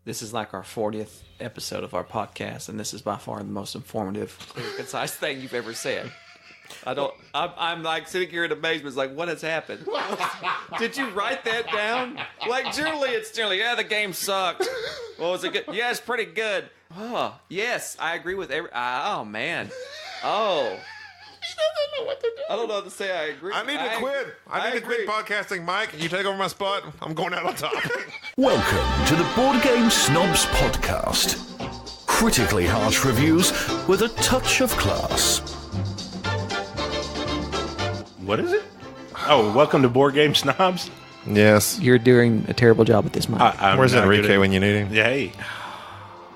This is like our 40th episode of our podcast, and this is by far the most informative, clear, concise thing you've ever said. I'm like sitting here in amazement. It's like, what has happened? Did you write that down? Like, it's generally, yeah, the game sucked. Well, was it good? Yeah, it's pretty good. Oh, yes, I agree with oh, man. Oh. I don't know what to say. I agree. I need to quit. I need to quit podcasting, Mike. You take over my spot. I'm going out on top. Welcome to the Board Game Snobs podcast. Critically harsh reviews with a touch of class. What is it? Oh, welcome to Board Game Snobs. Yes. You're doing a terrible job with this, Mike. Where's Enrique when you need him? Yeah, hey.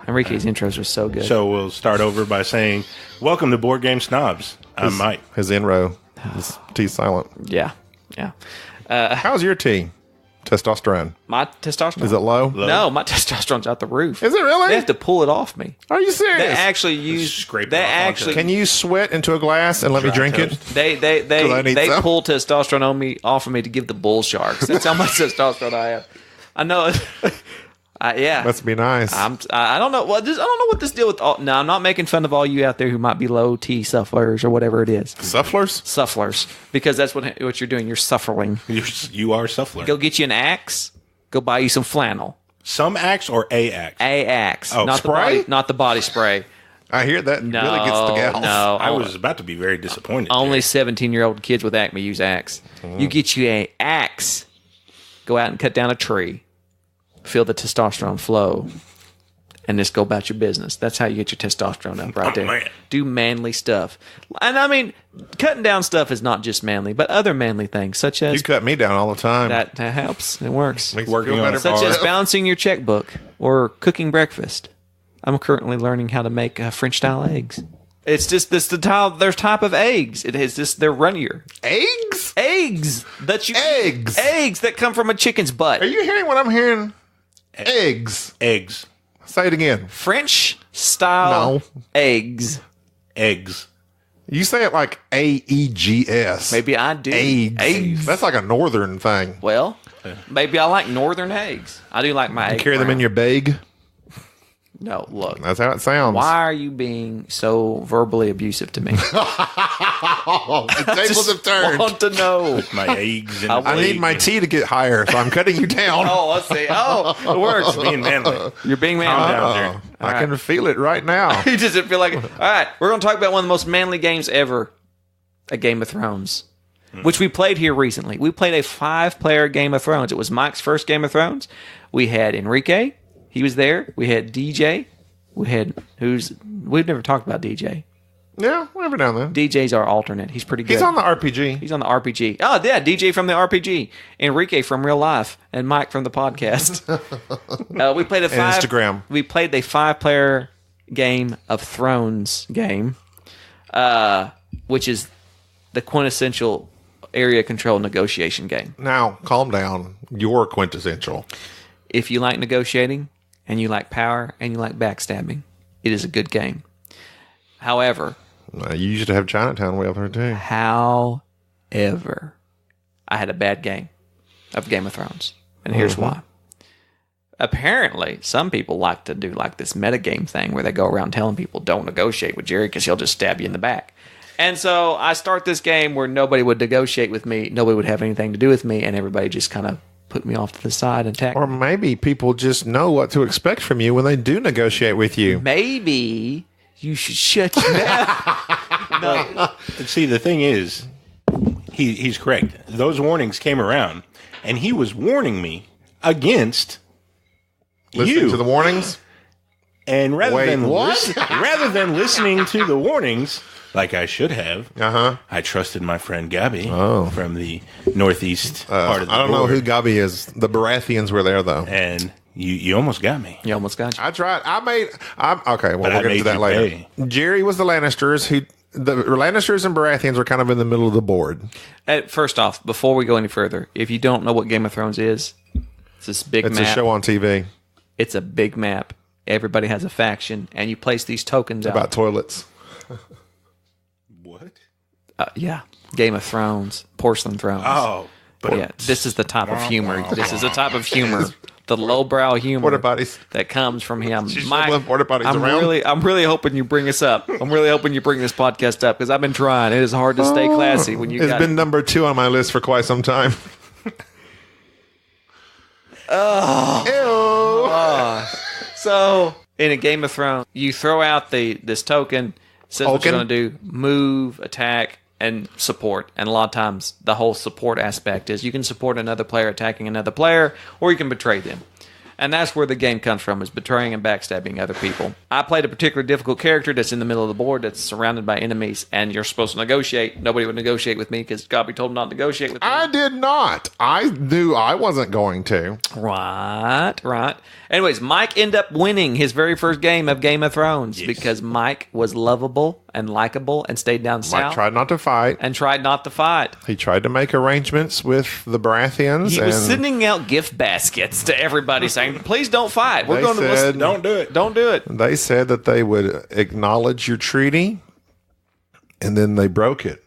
Enrique's intros are so good. So we'll start over by saying, welcome to Board Game Snobs. I'm Mike. His in-row. His T silent. Yeah. How's your T? Testosterone. My testosterone. Is it low? No, my testosterone's out the roof. Is it really? They have to pull it off me. Are you serious? They actually use... Scrape it off. Can you sweat into a glass and let me drink it? They pull testosterone off of me to give the bull sharks. That's how much testosterone I have. I know. Yeah. Must be nice. I don't know. Well, I don't know what this deal with. No, I'm not making fun of all you out there who might be low T sufflers or whatever it is. Sufflers? Sufflers, because that's what you're doing. You're suffering. You are suffler. Go get you an axe. Go buy you some flannel. Some axe or a axe? A axe. Oh, not spray? Not the body spray. I hear that really gets the gals. No, I was about to be very disappointed. Only 17-year-old kids with acne use axe. You get you a axe. Go out and cut down a tree. Feel the testosterone flow, and just go about your business. That's how you get your testosterone up right there. Man. Do manly stuff. And I mean, cutting down stuff is not just manly, but other manly things, such as... You cut me down all the time. That helps. It works. Makes Working me feel on better it. Such for as it. balancing your checkbook or cooking breakfast. I'm currently learning how to make French-style eggs. It's just their type of eggs. It is just they're runnier. Eggs? Eggs Eggs that come from a chicken's butt. Are you hearing what I'm hearing? Eggs. Eggs. Say it again. French style No. eggs. Eggs. You say it like A-E-G-S. Maybe I do. Eggs. That's like a northern thing. Well, maybe I like northern eggs. I do like my egg. Carry them in brown. your bag. No, look. That's how it sounds. Why are you being so verbally abusive to me? The tables have turned. Want to know. My eggs. And I need my tea to get higher, so I'm cutting you down. Oh, let's see. Oh, it works. being manly. You're being Calm manly. down there. I can feel it right now. You just feel like, all right, we're going to talk about one of the most manly games ever, a Game of Thrones, which we played here recently. We played a 5-player Game of Thrones. It was Mike's first Game of Thrones. We had Enrique. He was there. We had DJ. We've never talked about DJ. Yeah, every now and then. DJ's our alternate. He's pretty good. He's on the RPG. He's on the RPG. Oh, yeah, DJ from the RPG. Enrique from real life. And Mike from the podcast. We played Instagram. We played the 5-player Game of Thrones game, which is the quintessential area control negotiation game. Now, calm down. You're quintessential. If you like negotiating, and you like power, and you like backstabbing, it is a good game. However... You used to have Chinatown way up there, too. However, I had a bad game of Game of Thrones. And here's why. Apparently, some people like to do like this metagame thing where they go around telling people, don't negotiate with Jerry because he'll just stab you in the back. And so I start this game where nobody would negotiate with me, nobody would have anything to do with me, and everybody just kind of put me off to the side and attack Or me. maybe people just know what to expect from you when they do negotiate with you. Maybe you should shut your mouth. No. See, the thing is, he's correct. Those warnings came around, and he was warning me against Listening to the warnings? And rather Wait, than what? rather than listening to the warnings, like I should have, I trusted my friend Gabby from the northeast part of the I don't know board. who Gabi is. The Baratheons were there, though. And you almost got me. You almost got you. I tried. Okay, well, But I we'll get made into that you later. pay. Jerry was the Lannisters. The Lannisters and Baratheons were kind of in the middle of the board. First off, before we go any further, if you don't know what Game of Thrones is, it's this big It's map. a show on TV It's a big map. Everybody has a faction, and you place these tokens out. about toilets. What? Yeah, Game of Thrones, Porcelain Thrones. Oh, But yeah, this is the type of humor. This is the type of humor the lowbrow humor Porta potties. that comes from him. She's Mike, shoveling porta potties around. I'm really hoping you bring us up. I'm really hoping you bring this podcast up because I've been trying. It is hard to stay classy when you. It's been number 2 on my list for quite some time. So in a Game of Thrones, you throw out this token. Says what you're going to do: move, attack, and support. And a lot of times, the whole support aspect is you can support another player attacking another player, or you can betray them. And that's where the game comes from, is betraying and backstabbing other people. I played a particularly difficult character that's in the middle of the board that's surrounded by enemies, and you're supposed to negotiate. Nobody would negotiate with me because Gobby told him not to negotiate with me. I did not. I knew I wasn't going to. Right. Anyways, Mike ended up winning his very first game of Game of Thrones because Mike was lovable and likable and stayed down south. Mike tried not to fight. He tried to make arrangements with the Baratheons. He was sending out gift baskets to everybody saying, please don't fight. We're going to listen. Don't do it. Don't do it. They said that they would acknowledge your treaty, and then they broke it.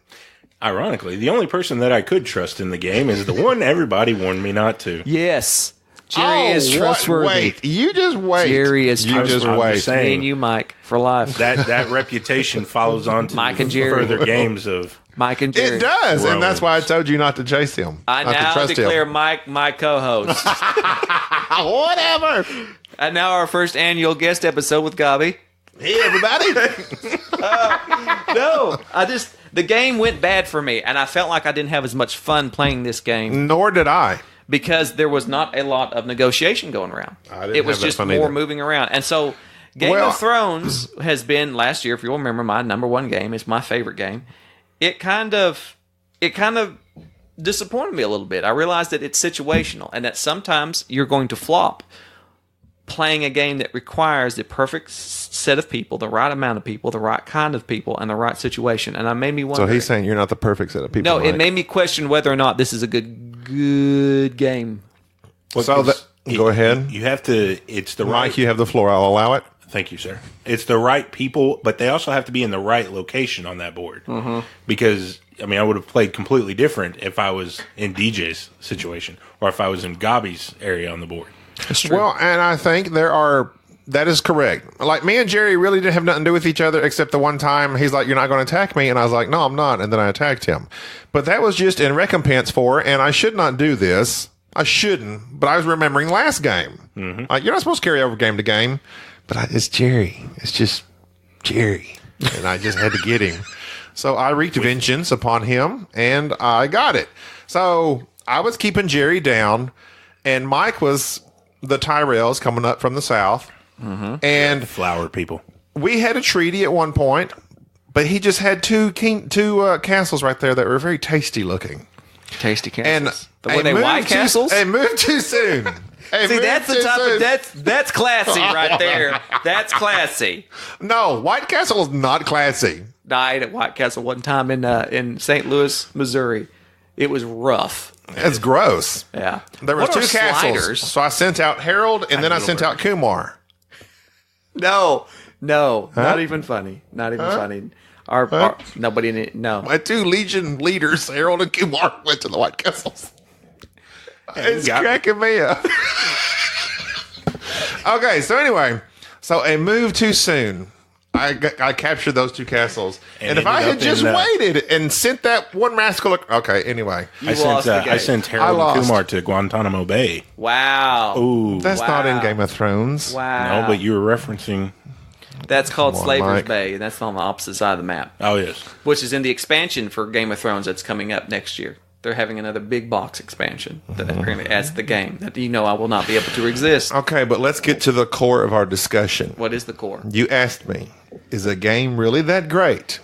Ironically, the only person that I could trust in the game is the one everybody warned me not to. Yes. Jerry is trustworthy. Wait. You just wait. Jerry is trustworthy. Just wait. Me and you, Mike, for life. That reputation follows on to Mike and Jerry. further games of Mike and Jerry. It does, and that's why I told you not to chase him. I now declare Mike my co-host. Whatever. And now our first annual guest episode with Gobby. Hey, everybody. The game went bad for me, and I felt like I didn't have as much fun playing this game. Nor did I. Because there was not a lot of negotiation going around. It was just more moving around. And so Game of Thrones has been, last year, if you'll remember, my number 1 game. It's my favorite game. It kind of disappointed me a little bit. I realized that it's situational and that sometimes you're going to flop playing a game that requires the perfect set of people, the right amount of people, the right kind of people, and the right situation. And it made me wonder. So he's saying you're not the perfect set of people. No, Mike. It made me question whether or not this is a good game. Go ahead. You have to. It's the Mike, right. You have the floor. I'll allow it. Thank you, sir. It's the right people, but they also have to be in the right location on that board. Mm-hmm. Because, I would have played completely different if I was in DJ's situation or if I was in Gobby's area on the board. That's true. Well, and I think that is correct. Like, me and Jerry really didn't have nothing to do with each other except the one time he's like, you're not going to attack me. And I was like, no, I'm not. And then I attacked him. But that was just in recompense for, and I should not do this. I shouldn't. But I was remembering last game. Mm-hmm. You're not supposed to carry over game to game. But it's Jerry. It's just Jerry. And I just had to get him. So I wreaked vengeance upon him, and I got it. So I was keeping Jerry down, and Mike was the Tyrells coming up from the south. Mm-hmm. And flower people. We had a treaty at one point, but he just had two castles right there that were very tasty looking. Tasty castles. And were they white castles? They moved too soon. See, that's the type of that's classy right there. That's classy. No, White Castle is not classy. I ate at White Castle one time in St. Louis, Missouri. It was rough. It's gross. Yeah. There was 2 castles. Sliders? So I sent out Harold, and then I sent out Kumar. No, not even funny. Not even funny. Our nobody. No, my 2 Legion leaders, Harold and Kumar, went to the White Castles. It's cracking me up. Okay, so anyway, a move too soon. I captured those 2 castles, and if I had just waited and sent that one rascal, okay. Anyway, I sent Harold and Kumar to Guantanamo Bay. Wow. Ooh, that's not in Game of Thrones. Wow. No, but you were referencing. That's called Slaver's Bay, and that's on the opposite side of the map. Oh yes, which is in the expansion for Game of Thrones that's coming up next year. They're having another big box expansion that apparently adds to the game that I will not be able to resist. Okay, but let's get to the core of our discussion. What is the core? You asked me, is a game really that great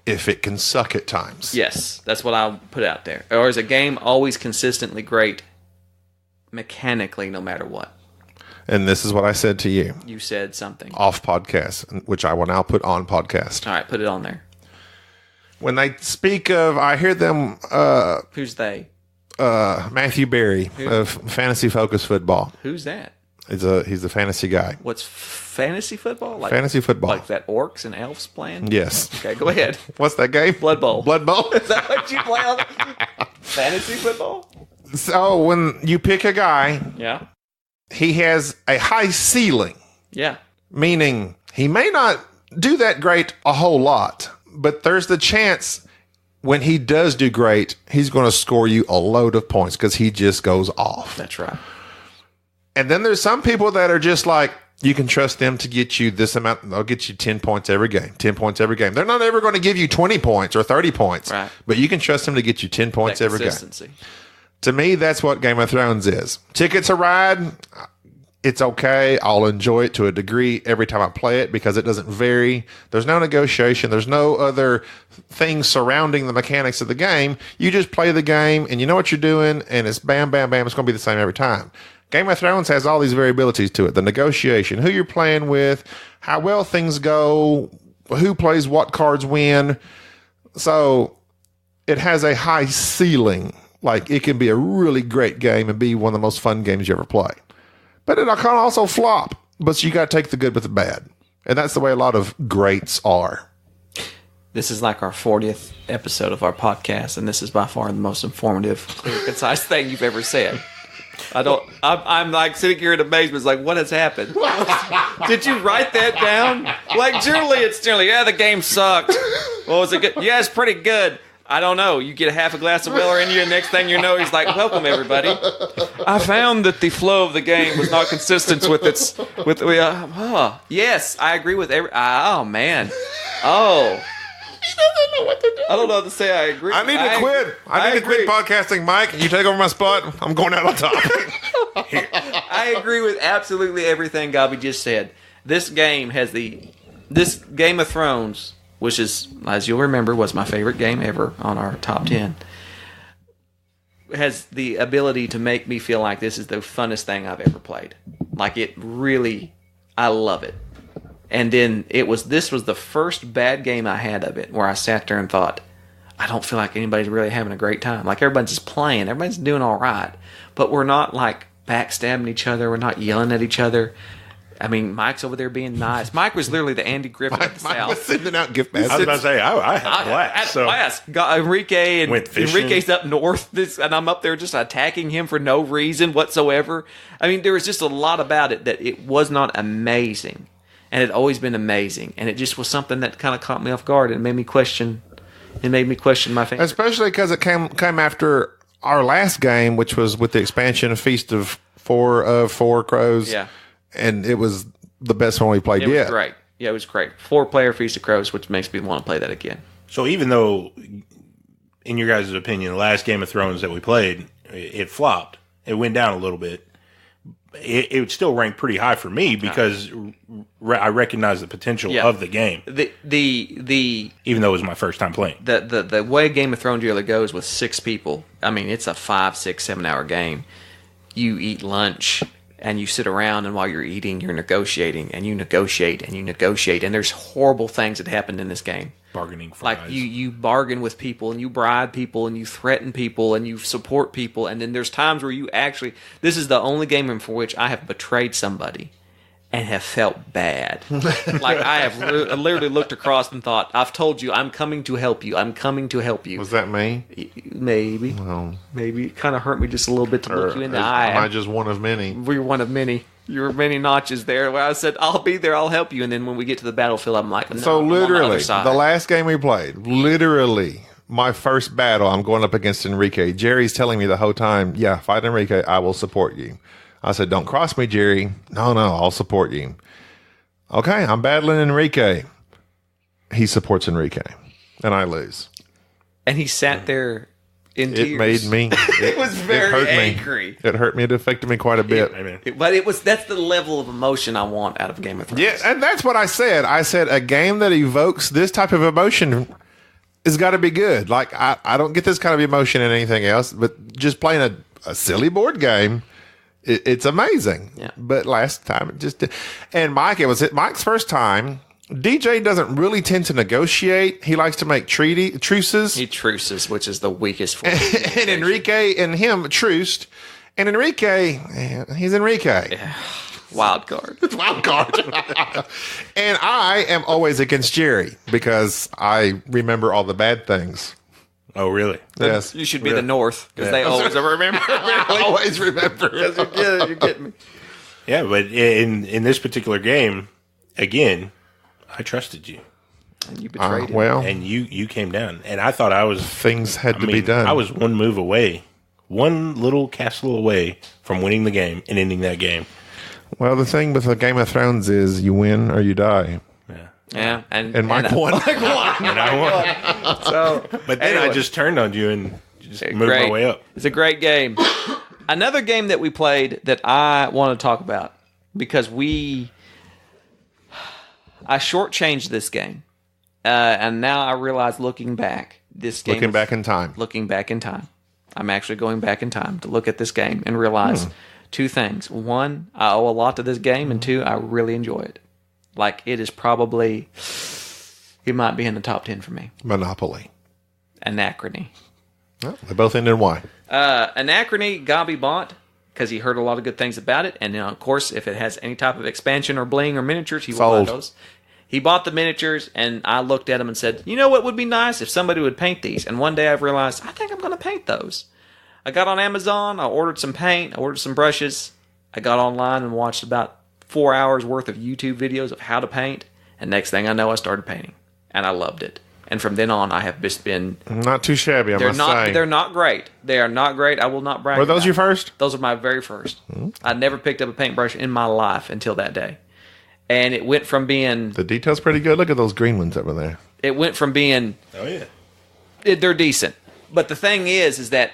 if it can suck at times? Yes, that's what I'll put out there. Or is a game always consistently great mechanically no matter what? And this is what I said to you. You said something. Off podcast, which I will now put on podcast. All right, put it on there. When they speak of, I hear them... Who's they? Matthew Berry of Fantasy Focus Football. Who's that? He's a fantasy guy. What's fantasy football? Like, fantasy football. Like that orcs and elves playing? Yes. Okay, go ahead. What's that game? Blood Bowl. Blood Bowl? Is that what you play on? Fantasy football? So when you pick a guy... Yeah. he has a high ceiling, Yeah. meaning he may not do that great a whole lot, but there's the chance when he does do great, he's going to score you a load of points because he just goes off. That's right. And then there's some people that are just like, you can trust them to get you this amount. They'll get you 10 points every game, 10 points every game. They're not ever going to give you 20 points or 30 points, right, but you can trust them to get you 10 points that every game. consistency. To me, that's what Game of Thrones is. Tickets a ride. It's okay. I'll enjoy it to a degree every time I play it because it doesn't vary. There's no negotiation. There's no other things surrounding the mechanics of the game. You just play the game and you know what you're doing, and it's bam, bam, bam. It's going to be the same every time. Game of Thrones has all these variabilities to it. The negotiation, who you're playing with, how well things go, who plays what cards win. So it has a high ceiling. Like, it can be a really great game and be one of the most fun games you ever play. But it can also flop. But you got to take the good with the bad. And that's the way a lot of greats are. This is like our 40th episode of our podcast, and this is by far the most informative, clear, concise thing you've ever said. I'm like sitting here in amazement. It's like, what has happened? Did you write that down? Like, generally, yeah, the game sucked. Well, was it good? Yeah, it's pretty good. I don't know. You get a half a glass of Miller in you, and next thing you know, he's like, welcome, everybody. I found that the flow of the game was not consistent with its, yes, I agree with oh, man. Oh. He doesn't know what to do. I don't know what to say. I agree. I need to quit. I need to quit podcasting, Mike. You take over my spot. I'm going out on top. I agree with absolutely everything Gabby just said. This game has this Game of Thrones, which is, as you'll remember, was my favorite game ever on our top 10, has the ability to make me feel like this is the funnest thing I've ever played. Like, it really, I love it. And then this was the first bad game I had of it, where I sat there and thought, I don't feel like anybody's really having a great time. Like, everybody's just playing. Everybody's doing all right. But we're not, like, backstabbing each other. We're not yelling at each other. I mean, Mike's over there being nice. Mike was literally the Andy Griffith of the Mike South. was sending out gift baskets. I was about to say, I had a blast. Enrique and went fishing. Enrique's up north, and I'm up there just attacking him for no reason whatsoever. I mean, there was just a lot about it that it was not amazing. And it had always been amazing. And it just was something that kind of caught me off guard and made me question. It made me question my favorite. Especially because it came after our last game, which was with the expansion of Feast of Four Crows. Yeah. And it was the best one we played yet. It was great. Yeah, it was great. 4-player Feast of Crows, which makes me want to play that again. So even though, in your guys' opinion, the last Game of Thrones that we played, it flopped. It went down a little bit. It would still rank pretty high for me because I recognize the potential of the game. Even though it was my first time playing. The way Game of Thrones really goes with 6 people, I mean, it's a 5, 6, 7 hour game. You eat lunch and you sit around, and while you're eating, you're negotiating, and you negotiate, and you negotiate, and there's horrible things that happen in this game. Bargaining for like you bargain with people, and you bribe people, and you threaten people, and you support people, and then there's times where you actually, this is the only game for which I have betrayed somebody and have felt bad. Like, I have literally looked across and thought, I've told you, I'm coming to help you. I'm coming to help you. Was that me? Maybe. Well, maybe. It kind of hurt me just a little bit to look you in the eye. Am I just one of many? We're one of many. You were many notches there where I said, I'll be there, I'll help you. And then when we get to the battlefield, I'm like, no, so literally, the last game we played, literally, my first battle, I'm going up against Enrique. Jerry's telling me the whole time, yeah, fight Enrique, I will support you. I said, don't cross me, Jerry. No, I'll support you. Okay, I'm battling Enrique. He supports Enrique, and I lose. And he sat there in tears. It made me. It was very angry. It hurt me. It affected me quite a bit. That's the level of emotion I want out of Game of Thrones. Yeah, and that's what I said. I said a game that evokes this type of emotion has got to be good. Like, I don't get this kind of emotion in anything else, but just playing a silly board game, it's amazing. Yeah. But last time it just did. And Mike, it was Mike's first time. DJ doesn't really tend to negotiate. He likes to make truces. He truces, which is the weakest form. And Enrique and him truced. And Enrique, he's Enrique. Yeah. Wild card. Wild card. And I am always against Jerry because I remember all the bad things. Oh, really? Yes. You should be the North because they always remember. I always remember. You're getting me. Yeah, but in this particular game, again, I trusted you. And you betrayed him. Well, And you came down. And I thought I was... things had to be done. I was one move away. One little castle away from winning the game and ending that game. Well, the thing with the Game of Thrones is you win or you die. Yeah. And Mike won. And I won. So, But then anyway. I just turned on you and just moved my way up. It's a great game. Another game that we played that I want to talk about because I shortchanged this game. And now I realize looking back, this game... Looking back in time. Looking back in time. I'm actually going back in time to look at this game and realize two things. One, I owe a lot to this game, and two, I really enjoy it. Like, it is probably... It might be in the top 10 for me. Monopoly. Anachrony. Well, they both end in Y. Anachrony, Gabi bought because he heard a lot of good things about it. And, of course, if it has any type of expansion or bling or miniatures, he will buy those. He bought the miniatures, and I looked at them and said, you know what would be nice if somebody would paint these? And one day I realized, I think I'm going to paint those. I got on Amazon, I ordered some paint, I ordered some brushes. I got online and watched about 4 hours worth of YouTube videos of how to paint. And next thing I know, I started painting. And I loved it. And from then on, I have just been... Not too shabby, I must say. They're not great. They are not great. I will not brag. Were those your first? Those are my very first. I never picked up a paintbrush in my life until that day. And it went from being... The detail's pretty good. Look at those green ones over there. It went from being... Oh, yeah. They're decent. But the thing is that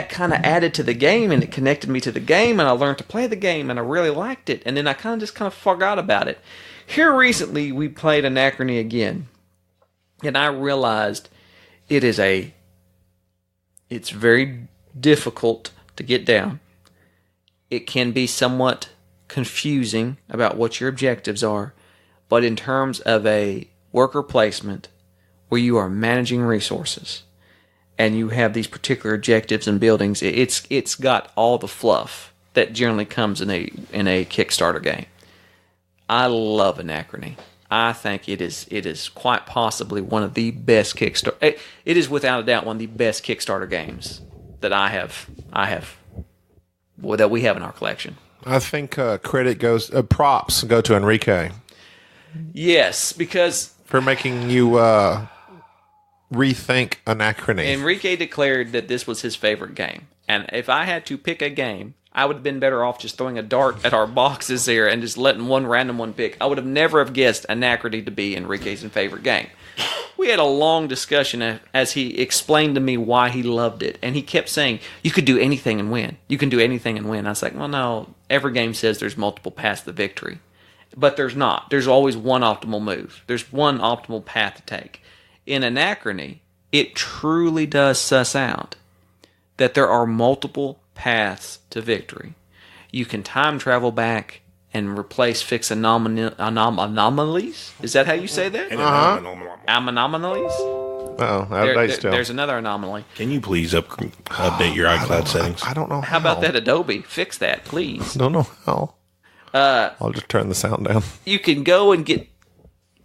kind of added to the game, and it connected me to the game, and I learned to play the game, and I really liked it. And then I kind of forgot about it. Here recently, we played Anachrony again. And I realized it's very difficult to get down. It can be somewhat confusing about what your objectives are, but in terms of a worker placement where you are managing resources and you have these particular objectives and buildings, it's got all the fluff that generally comes in a Kickstarter game. I love Anachrony. I think it is quite possibly one of the best Kickstarter. It is without a doubt one of the best Kickstarter games that that we have in our collection. I think props go to Enrique. Yes, because for making you rethink Anachrony. Enrique declared that this was his favorite game. And if I had to pick a game, I would have been better off just throwing a dart at our boxes here and just letting one random one pick. I would have never have guessed Anachrony to be Enrique's favorite game. We had a long discussion as he explained to me why he loved it. And he kept saying, you could do anything and win. You can do anything and win. I was like, well, no, every game says there's multiple paths to victory. But there's not. There's always one optimal move. There's one optimal path to take. In Anachrony, it truly does suss out that there are multiple paths to victory. You can time travel back and fix anomalies. Is that how you say that? Anomalies? Oh, there's another anomaly. Can you please update your iCloud settings? I don't know how about that, Adobe? Fix that, please. I don't know how. I'll just turn the sound down. You can go and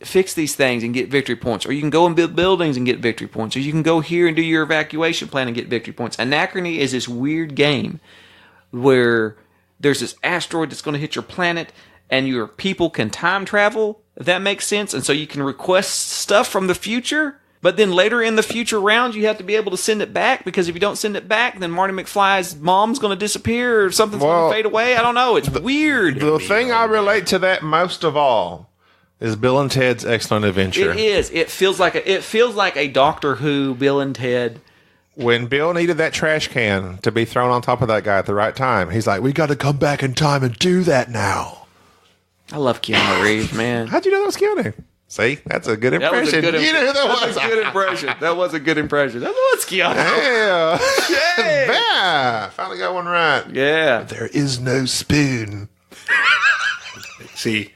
fix these things and get victory points, or you can go and build buildings and get victory points, or you can go here and do your evacuation plan and get victory points. Anachrony is this weird game where there's this asteroid that's going to hit your planet, and your people can time travel, if that makes sense, and so you can request stuff from the future, but then later in the future round, you have to be able to send it back, because if you don't send it back, then Marty McFly's mom's going to disappear, or something's going to fade away. I don't know. It's weird. The thing I relate to that most of all is Bill and Ted's Excellent Adventure. It is. It feels like a Doctor Who Bill and Ted. When Bill needed that trash can to be thrown on top of that guy at the right time, he's like, we got to come back in time and do that now. I love Keanu Reeves, man. How'd you know that was Keanu? See, that's a good impression. That was a good you knew that was a good impression. That was a good impression. That was Keanu. Yeah. Yay. Yeah. Finally got one right. Yeah. There is no spoon. See,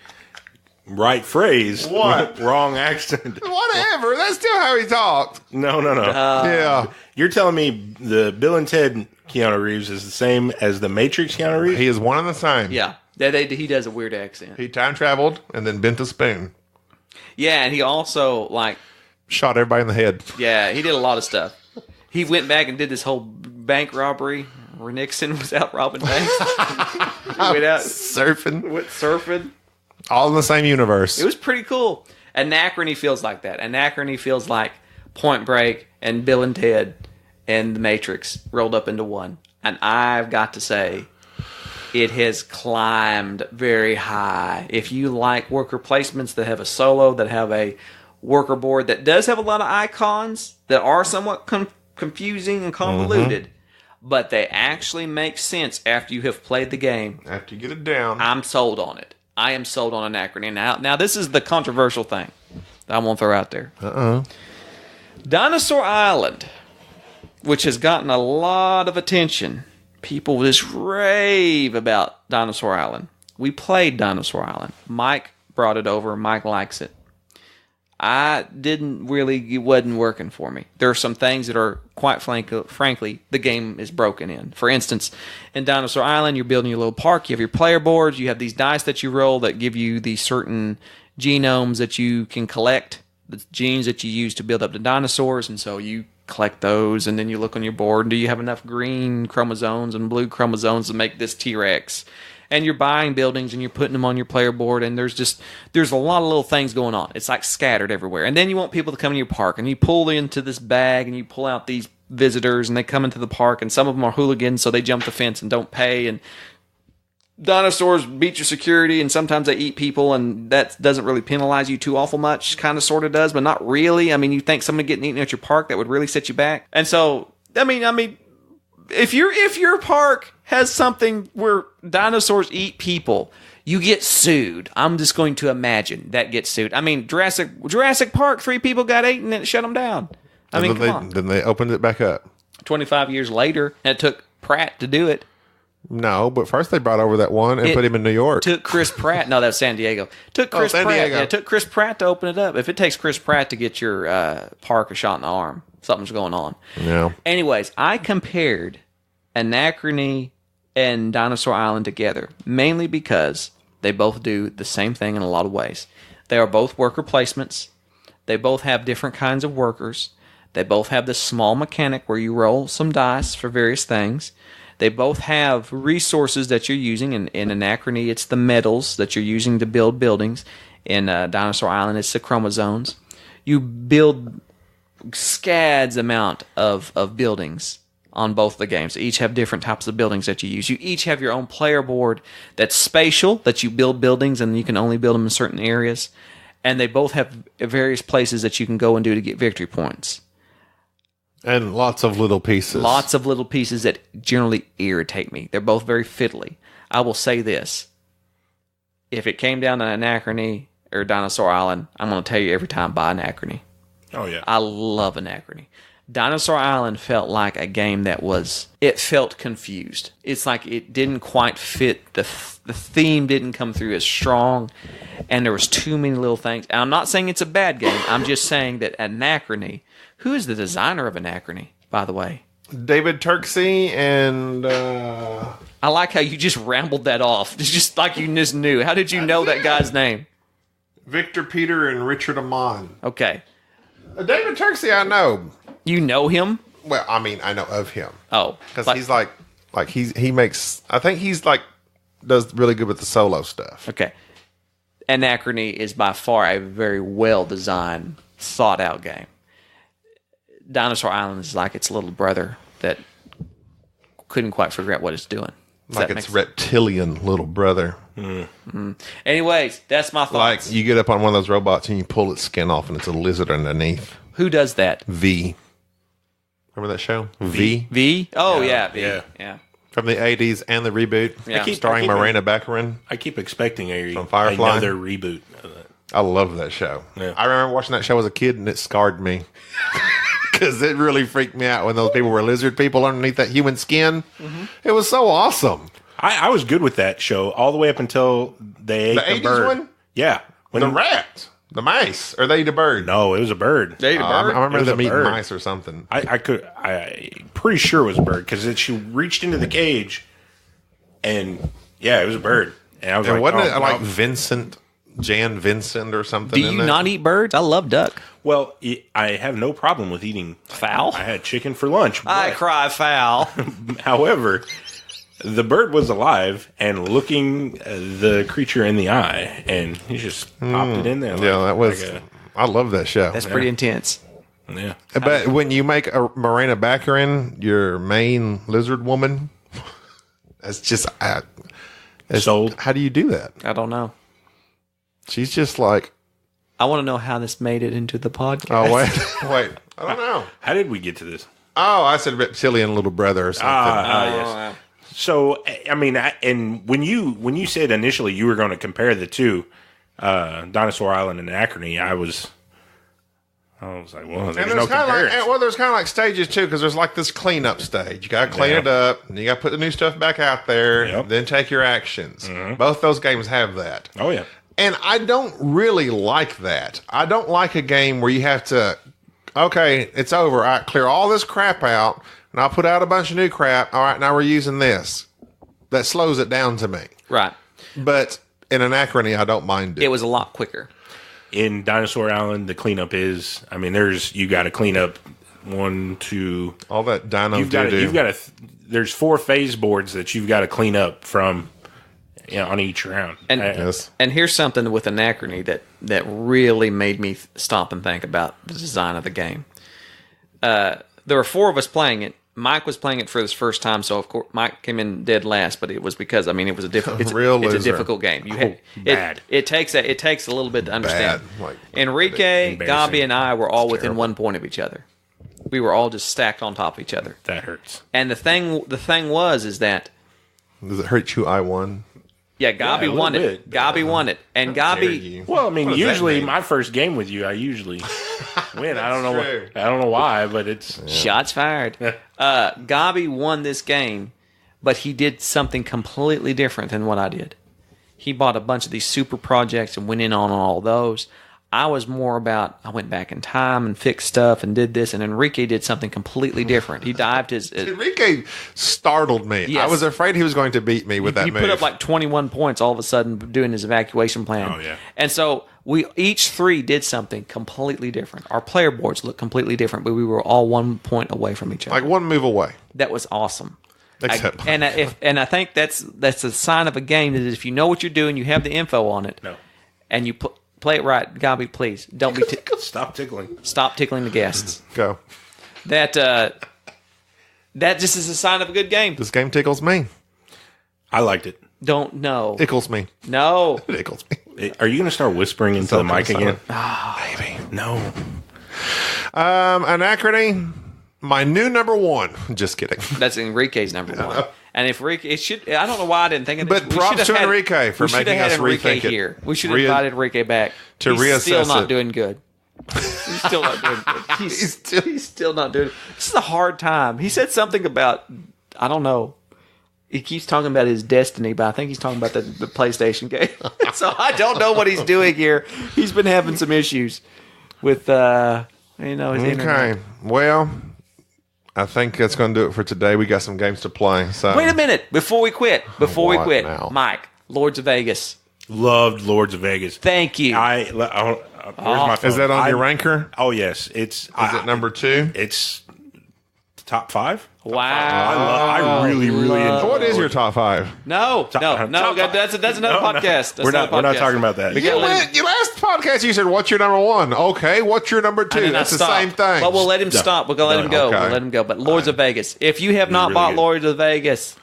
right phrase. What? Wrong accent. Whatever. That's still how he talked. No. Yeah. You're telling me the Bill and Ted Keanu Reeves is the same as the Matrix Keanu Reeves? He is one and the same. Yeah. He does a weird accent. He time traveled and then bent a spoon. Yeah, and he also, shot everybody in the head. Yeah, he did a lot of stuff. He went back and did this whole bank robbery. where Nixon was out robbing banks. Went out Surfing. went surfing. All in the same universe. It was pretty cool. Anachrony feels like that. Anachrony feels like Point Break and Bill and Ted and The Matrix rolled up into one. And I've got to say, it has climbed very high. If you like worker placements that have a solo, that have a worker board that does have a lot of icons that are somewhat confusing and convoluted, but they actually make sense after you have played the game. After you get it down. I'm sold on it. I am sold on Anachrony. Now this is the controversial thing that I want to throw out there. Dinosaur Island, which has gotten a lot of attention. People just rave about Dinosaur Island. We played Dinosaur Island. Mike brought it over. Mike likes it. It wasn't working for me. There are some things that are, quite frankly, the game is broken in. For instance, in Dinosaur Island, you're building your little park. You have your player boards. You have these dice that you roll that give you these certain genomes that you can collect, the genes that you use to build up the dinosaurs. And so you collect those, and then you look on your board, and do you have enough green chromosomes and blue chromosomes to make this T-Rex? And you're buying buildings and you're putting them on your player board, and there's a lot of little things going on. It's like scattered everywhere. And then you want people to come in your park, and you pull into this bag and you pull out these visitors, and they come into the park, and some of them are hooligans, so they jump the fence and don't pay, and dinosaurs beat your security, and sometimes they eat people, and that doesn't really penalize you too awful much. Kind of sort of does, but not really. I mean, you think someone getting eaten at your park, that would really set you back. And so, I mean, if your park has something where dinosaurs eat people, you get sued. I'm just going to imagine that gets sued. I mean, Jurassic Park, 3 people got eaten and it shut them down. I mean, come on. Then they opened it back up. 25 years later, and it took Pratt to do it. No, but first they brought over that one and put him in New York. Took Chris Pratt. No, that was San Diego. Took Chris Pratt. Yeah, it took Chris Pratt to open it up. If it takes Chris Pratt to get your park a shot in the arm, something's going on. Yeah. Anyways, I compared Anachrony and Dinosaur Island together, mainly because they both do the same thing in a lot of ways. They are both worker placements. They both have different kinds of workers. They both have this small mechanic where you roll some dice for various things. They both have resources that you're using. In Anachrony, it's the metals that you're using to build buildings. In Dinosaur Island, it's the chromosomes. You build scads amount of buildings on both the games. They each have different types of buildings that you use. You each have your own player board that's spatial, that you build buildings, and you can only build them in certain areas. And they both have various places that you can go and do to get victory points. And lots of little pieces. Lots of little pieces that generally irritate me. They're both very fiddly. I will say this. If it came down to Anachrony or Dinosaur Island, I'm going to tell you every time, buy Anachrony. Oh, yeah. I love Anachrony. Dinosaur Island felt like a game that it felt confused. It's like it didn't quite fit. The theme didn't come through as strong, and there was too many little things. And I'm not saying it's a bad game. I'm just saying that Anachrony, who is the designer of Anachrony, by the way? David Turksey and... I like how you just rambled that off. It's just like you just knew. How did you know that guy's name? Victor Peter and Richard Amon. Okay. David Turksey, I know. You know him? Well, I mean, I know of him. Oh. Because he's like he makes... I think he's like... does really good with the solo stuff. Okay. Anachrony is by far a very well-designed, thought-out game. Dinosaur Island is like its little brother that couldn't quite figure out what it's doing. Like its reptilian little brother. Mm-hmm. Anyways, that's my thoughts. Like you get up on one of those robots and you pull its skin off and it's a lizard underneath. Who does that? V. Remember that show? V? V? Oh, yeah. V. Yeah. From the 80s and the reboot. Yeah. Starring Morena Baccarin. I keep expecting Firefly. another reboot of that. I love that show. Yeah. I remember watching that show as a kid and it scarred me. Because it really freaked me out when those people were lizard people underneath that human skin. Mm-hmm. It was so awesome. I was good with that show all the way up until they ate the 80s bird. One? Yeah. The rats. The mice. Or they ate a bird? No, it was a bird. They ate a bird? I remember them eating bird. mice or something. I'm pretty sure it was a bird because she reached into the cage and yeah, it was a bird. And I was like, wasn't it like Jan Vincent or something? Do you not eat birds? I love duck. Well, I have no problem with eating Fowl? I had chicken for lunch. I but- cry foul. However, the bird was alive and looking the creature in the eye, and he just popped it in there. Yeah, that was. I love that show. That's pretty intense. Yeah. But when you make a Morena Baccarin your main lizard woman, that's just Sold. How do you do that? I don't know. She's just like, I want to know how this made it into the podcast. oh wait, I don't know. How did we get to this? Oh, I said reptilian little brother or something. Yes. So, I mean, and when you said initially you were going to compare the two, Dinosaur Island and Anachrony, I was like, well, there's no comparison. There's kind of like stages too, because there's like this cleanup stage. You got to clean it up, and you got to put the new stuff back out there, then take your actions. Both those games have that. Oh yeah. And I don't really like that. I don't like a game where you have to, okay, it's over. I clear all this crap out, and I'll put out a bunch of new crap. All right, now we're using this. That slows it down to me. Right. But in Anachrony, I don't mind it. It was a lot quicker. In Dinosaur Island, the cleanup is, I mean, you got to clean up 1, 2. All that dino You've got to. There's 4 phase boards that you've got to clean up from, on each round. And Yes. and here's something with Anachrony that really made me stop and think about the design of the game. There were 4 of us playing it. Mike was playing it for his first time, so of course Mike came in dead last. But it was because it was a difficult. It's a difficult game. Bad. It takes a little bit to understand. Like, Enrique, embarrassing. Gabi, and I were all within terrible. 1 point of each other. We were all just stacked on top of each other. That hurts. And the thing is that does it hurt you? I won. yeah, a Gabi little won bit. it. Gabi won it, and Dare Gabi. you. Well, I mean, What does that usually mean? my first game with you, I usually win. I don't know. true. I don't know why, but it's Shots fired. Gabi won this game, but he did something completely different than what I did. He bought a bunch of these super projects and went in on all those. I was more about, I went back in time and fixed stuff and did this, and Enrique did something completely different. He dived his... Enrique startled me. Yes. I was afraid he was going to beat me with that he move. put up like 21 points all of a sudden doing his evacuation plan. Oh, yeah. And so we each 3 did something completely different. Our player boards looked completely different, but we were all 1 point away from each other. like one move away. That was awesome. Except and I think that's a sign of a game that if you know what you're doing, you have the info on it, and you play it right. Gabi, please don't be stop tickling. stop tickling the guests. go. That just is a sign of a good game. This game tickles me. I liked it. Don't know. Tickles me. No. It tickles me. Are you going to start whispering into the mic again? Maybe. No. Anachrony, my new number 1. Just kidding. That's Enrique's number 1. And if Enrique, it should. I don't know why I didn't think of this. But props to Enrique for making us rethink it. Here. We should have invited Enrique back to He's reassess still not it. doing good. He's still not doing good. He's still not doing it. This is a hard time. He said something about, I don't know. He keeps talking about his destiny, but I think he's talking about the PlayStation game. So I don't know what he's doing here. He's been having some issues with, his internet. Okay. Well, I think that's going to do it for today. We got some games to play. So Wait a minute. Before we quit, What now? Mike, Lords of Vegas. Loved Lords of Vegas. Thank you. Where's my phone? is that on your ranker? Oh yes, it's. Is it number 2? It's top 5. Wow. I really enjoy. What is your top 5? No, top that's another podcast. That's We're not another podcast. talking about that. We gotta let him- Your last podcast, you said, "What's your number 1?" Okay, what's your number 2? and then I That's the stopped. same thing. But we'll let him stop. We're gonna let him go. Okay. We'll let him go. But Lords of Vegas. If you have not really bought good. Lords of Vegas,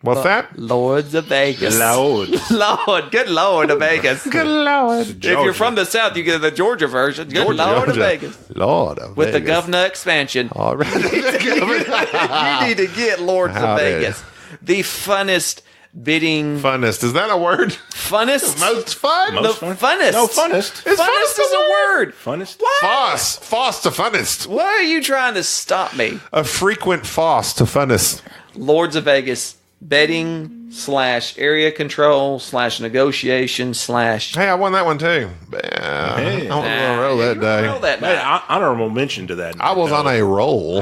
What's that? Lords of Vegas. Lord. Lord, good Lord of Vegas. Good Lord, If you're from the South, you get the Georgia version. Good Lord of Georgia. Vegas. Lord of With the Vegas. governor expansion. All right. You need to get Lords How of it Vegas. The funnest bidding. Funnest. Is that a word? Funnest? Most fun? The Most fun? funnest. No, funnest. Is Funnest is a word. Funnest. What? Foss to funnest. Why are you trying to stop me? A frequent foss to funnest. Lords of Vegas betting / area control / negotiation / Hey, I won that one too. I was on a roll that day. Roll that Hey, night. honorable mention to that. I was on a roll.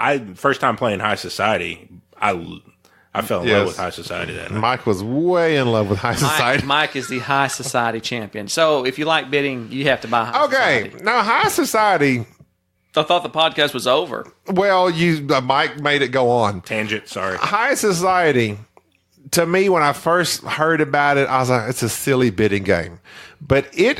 I first time playing High Society. I I fell in love with High Society that night. Mike was way in love with High Society. Mike is the High Society champion. So if you like bidding, you have to buy High Society. Okay, now High Society. I thought the podcast was over. Well, Mike made it go on. Tangent, sorry. High Society, to me, when I first heard about it, I was like, it's a silly bidding game. But you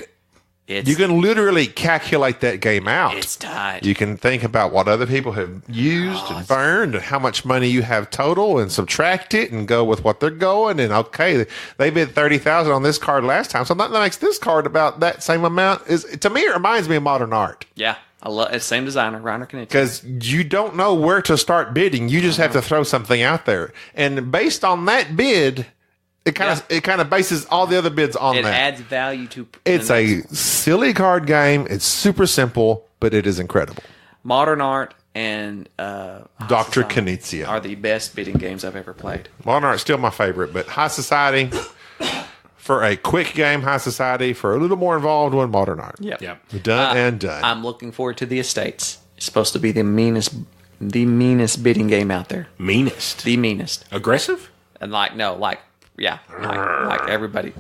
can literally calculate that game out. It's tight. You can think about what other people have used and burned and how much money you have total and subtract it and go with what they're going. And okay, they bid $30,000 on this card last time. So that makes this card about that same amount. To me, it reminds me of modern art. Yeah. I love it's same designer, Reiner Knight. Because you don't know where to start bidding. You just have to throw something out there. And based on that bid, it kind of bases all the other bids on that. It adds value to. It's a silly card game. It's super simple, but it is incredible. Modern Art and Dr. Knizia are the best bidding games I've ever played. Modern Art's still my favorite, but High Society for a quick game, High Society for a little more involved one, Modern Art. Yep. Done and done. I'm looking forward to the Estates. It's supposed to be the meanest bidding game out there. Meanest. The meanest. Aggressive? And like everybody.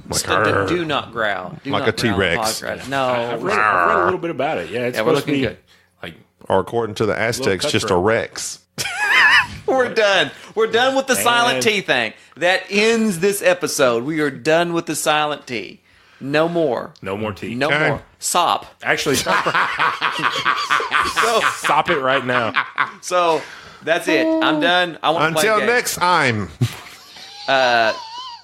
Do not growl. Do like not a T-Rex. No. I've read a little bit about it. Yeah, it's we're supposed to looking be good. like, or according to the Aztecs, just a Rex. We're done. We're done with the silent T thing. That ends this episode. We are done with the silent T. No more. No more tea. No more. Sop. Actually, stop it right now. So that's it. I'm done. I want to play a game. Until next time.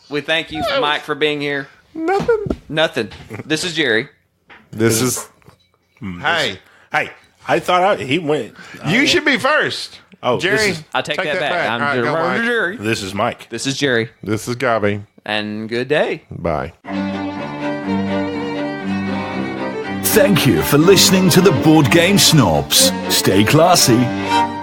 We thank you, Mike, for being here. Nothing. This is Jerry. This is. Hey, I thought he went. You should be first. Oh, Jerry, I take that back. I'm All right, go, Mike. Jerry. This is Mike. This is Jerry. This is Gabby. And good day. Bye. Thank you for listening to the Board Game Snobs. Stay classy.